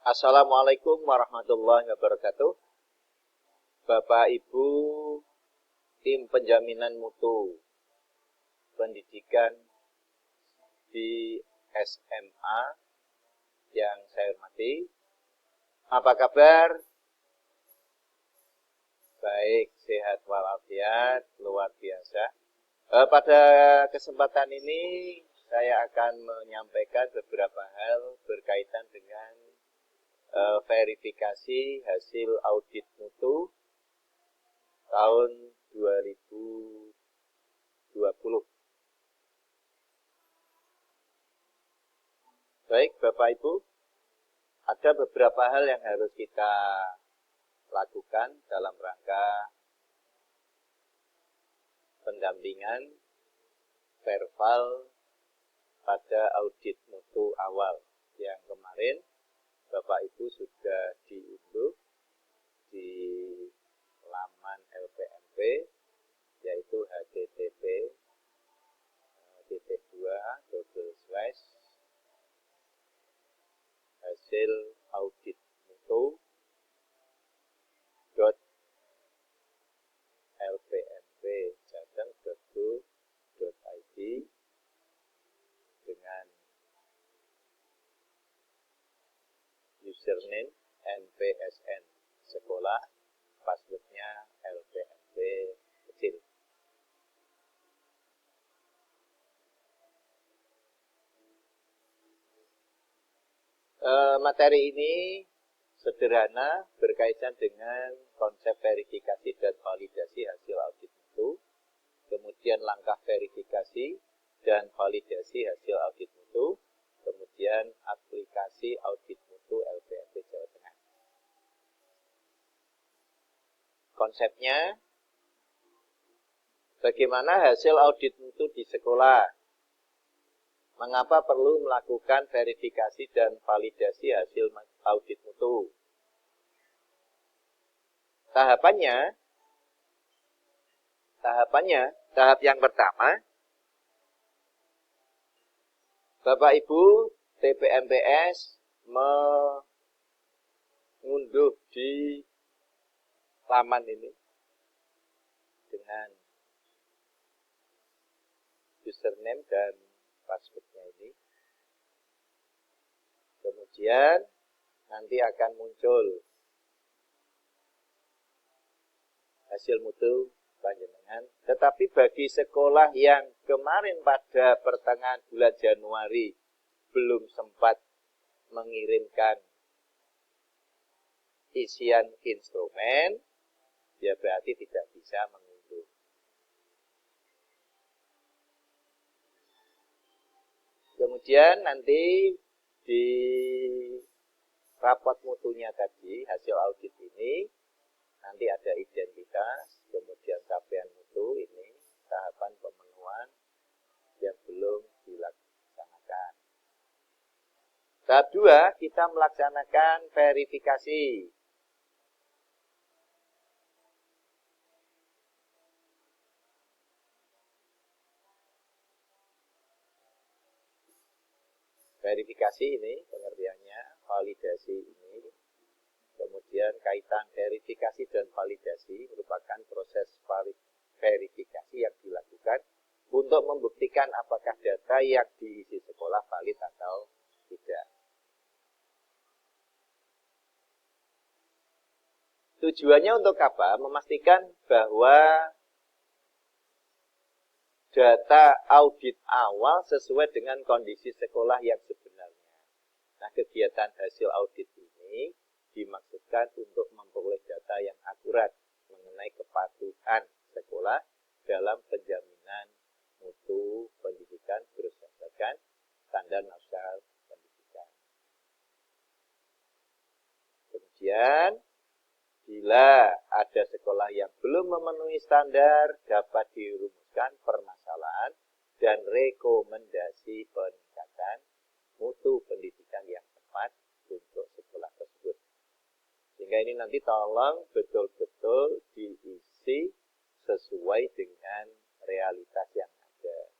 Assalamualaikum warahmatullahi wabarakatuh. Bapak Ibu tim penjaminan mutu pendidikan di SMA yang saya hormati. Apa kabar? Baik, sehat walafiat, luar biasa. Pada kesempatan ini saya akan menyampaikan beberapa hal berkaitan dengan verifikasi hasil audit mutu tahun 2020. Baik, Bapak Ibu, ada beberapa hal yang harus kita lakukan dalam rangka pendampingan verval pada audit mutu awal yang kemarin Bapak Ibu sudah diunduh di laman LPMP, yaitu http://hasil audit mutu.lpmp.go.id dengan username NPSN sekolah, passwordnya LPMP kecil. Materi ini sederhana berkaitan dengan konsep verifikasi dan validasi hasil audit mutu, kemudian langkah verifikasi dan validasi hasil audit mutu, kemudian aplikasi audit mutu LPMP Jawa Tengah. Konsepnya, bagaimana hasil audit mutu di sekolah? Mengapa perlu melakukan verifikasi dan validasi hasil audit mutu? Tahapannya, tahap yang pertama, Bapak Ibu TPMPS mengunduh di laman ini dengan username dan passwordnya ini. Kemudian nanti akan muncul hasil mutu panjenengan. Tetapi bagi sekolah yang kemarin pada pertengahan bulan Januari belum sempat mengirimkan isian instrumen, ya berarti tidak bisa mengunduh. Kemudian nanti di rapot mutunya tadi, hasil audit ini, nanti ada identitas, kemudian capaian mutu, ini tahapan pemenuhan yang belum dilaksanakan. Tahap 2, kita melaksanakan verifikasi. Verifikasi ini pengertiannya, validasi ini, kemudian kaitan verifikasi dan validasi merupakan proses verifikasi yang dilakukan untuk membuktikan apakah data yang diisi sekolah valid atau tidak. Tujuannya untuk apa? Memastikan bahwa data audit awal sesuai dengan kondisi sekolah yang sebenarnya. Nah, kegiatan hasil audit ini dimaksudkan untuk memperoleh data yang akurat mengenai kepatuhan sekolah dalam penjaminan mutu pendidikan berdasarkan standar nasional pendidikan. Kemudian, bila ada sekolah yang belum memenuhi standar, dapat dirumuskan permasalahan dan rekomendasi peningkatan mutu pendidikan yang tepat untuk sekolah tersebut. Sehingga ini nanti tolong betul-betul diisi sesuai dengan realitas yang ada.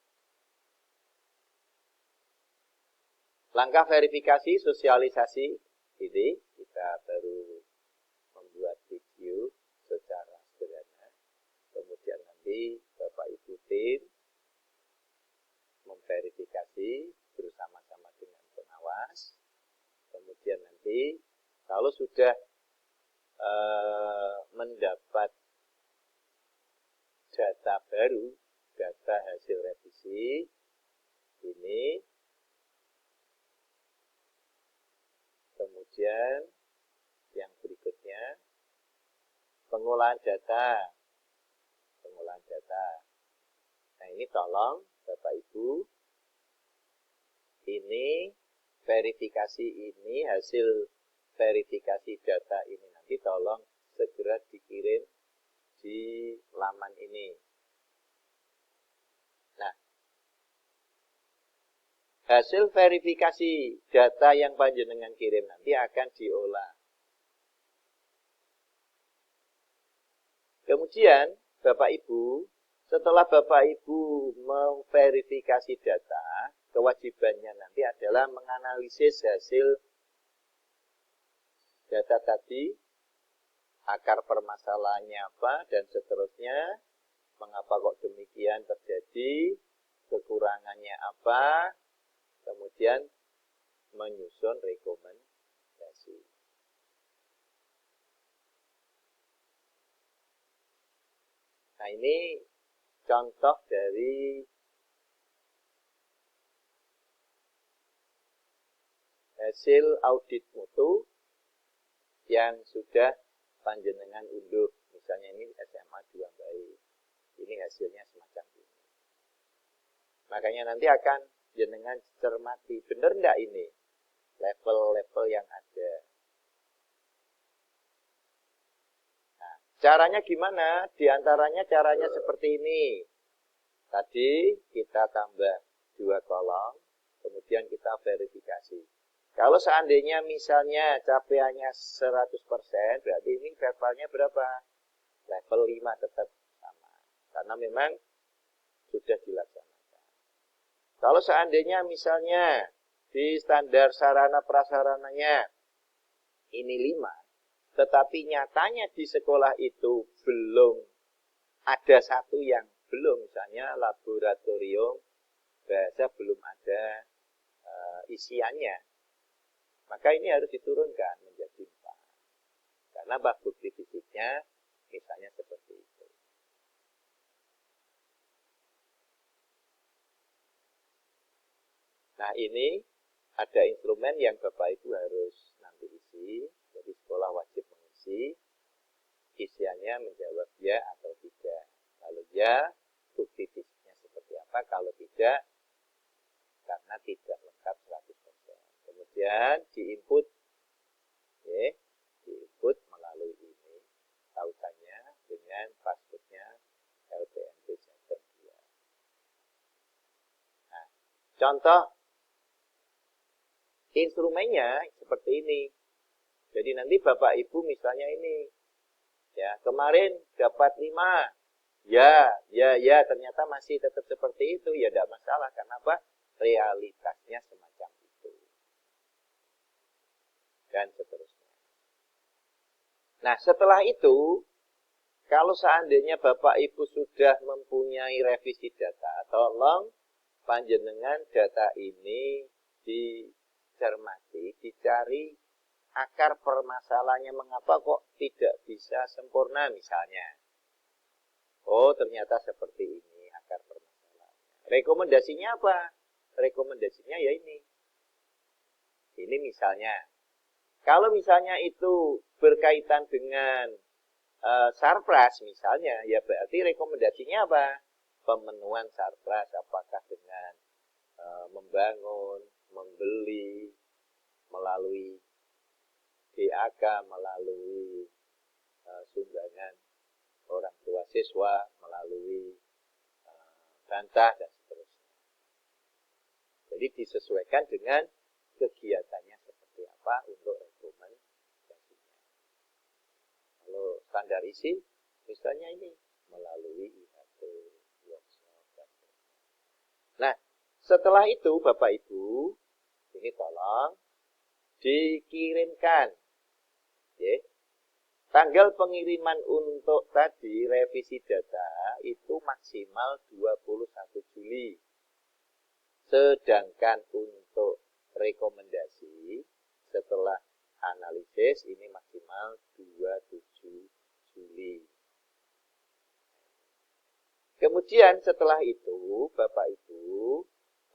Langkah verifikasi, sosialisasi ini kita baru membuat video secara sederhana. Kemudian nanti Bapak Ibu tim memverifikasi bersama-sama dengan pengawas. Kemudian nanti kalau sudah mendapat data baru, data hasil revisi ini, kemudian yang berikutnya pengolahan data. Nah ini tolong Bapak Ibu, ini verifikasi ini, hasil verifikasi data ini nanti tolong segera dikirim di laman ini. Nah, hasil verifikasi data yang panjenengan kirim nanti akan diolah. Kemudian, Bapak Ibu, setelah Bapak Ibu memverifikasi data, kewajibannya nanti adalah menganalisis hasil data tadi, akar permasalahannya apa, dan seterusnya, mengapa kok demikian terjadi, kekurangannya apa, kemudian menyusun rekomendasi. Nah ini contoh dari hasil audit mutu yang sudah panjenengan unduh. Misalnya ini SMA 2 baik. Ini hasilnya semacam ini. Makanya nanti akan jenengan cermati, benar enggak ini level-level yang ada. Nah, caranya gimana? Di antaranya caranya seperti ini. Tadi kita tambah 2 kolom, kemudian kita verifikasi. Kalau seandainya misalnya capaiannya 100%, berarti ini verbalnya berapa? Level 5 tetap sama. Karena memang sudah dilaksanakan. Kalau seandainya misalnya di standar sarana prasarananya ini 5, tetapi nyatanya di sekolah itu belum ada satu yang belum, misalnya laboratorium bahasa belum ada isiannya, maka ini harus diturunkan menjadi 4. Karena bukti fisiknya misalnya seperti itu. Nah ini ada instrumen yang Bapak Ibu harus nanti isi. Jadi sekolah wajib mengisi. Isiannya menjawab ya atau tidak. Kalau ya, bukti fisiknya seperti apa. Kalau tidak, karena tidak lengkap 100%. Kemudian diinput, ya, diinput melalui ini tautannya dengan passwordnya LPMP Jateng 2. Nah, contoh instrumennya seperti ini. Jadi nanti Bapak Ibu misalnya ini, ya kemarin dapat 5, ya, ternyata masih tetap seperti itu, ya tidak masalah. Karena apa? Realitasnya semacam itu. Dan seterusnya. Nah, setelah itu, kalau seandainya Bapak Ibu sudah mempunyai revisi data, tolong panjenengan data ini dicermati, dicari akar permasalahannya, mengapa kok tidak bisa sempurna misalnya. Oh, ternyata seperti ini akar permasalahannya. Rekomendasinya apa? Rekomendasinya ya ini. Ini misalnya. Kalau misalnya itu berkaitan dengan sarpras misalnya, ya berarti rekomendasinya apa? Pemenuhan sarpras, apakah dengan membangun, membeli, melalui DAK, melalui sumbangan orang tua siswa, melalui bantah, dan seterusnya. Jadi disesuaikan dengan kegiatannya seperti apa untuk rekomendasinya. Kalau standar isi, misalnya ini, melalui IHT, workshop, dan seterusnya. Nah, setelah itu Bapak Ibu, ini tolong dikirimkan. Ya. Tanggal pengiriman untuk tadi revisi data itu maksimal 21 Juli. Sedangkan untuk rekomendasi setelah analisis ini maksimal 27 Juli. Kemudian setelah itu, Bapak Ibu,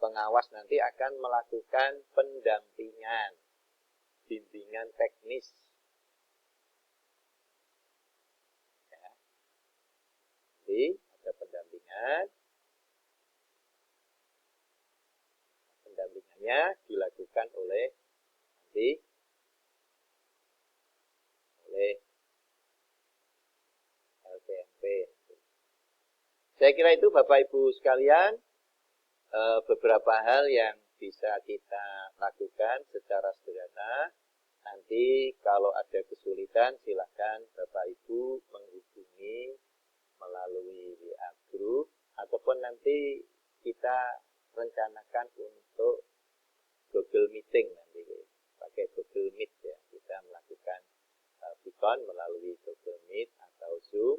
pengawas nanti akan melakukan pendampingan, bimbingan teknis. Ya. Jadi ada pendampingannya dilakukan oleh LPMP. Saya kira itu Bapak Ibu sekalian beberapa hal yang bisa kita lakukan secara sederhana. Nanti kalau ada kesulitan silakan Bapak Ibu menghubungi melalui WA Group ataupun nanti kita rencanakan untuk Google Meeting nanti pakai Google Meet ya, kita melakukan Vicon melalui Google Meet atau Zoom.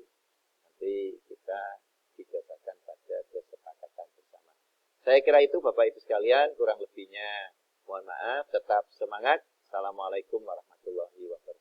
Nanti kita didasarkan pada kesepakatan bersama. Saya kira itu Bapak Ibu sekalian, kurang lebihnya mohon maaf, tetap semangat. Assalamualaikum warahmatullahi wabarakatuh.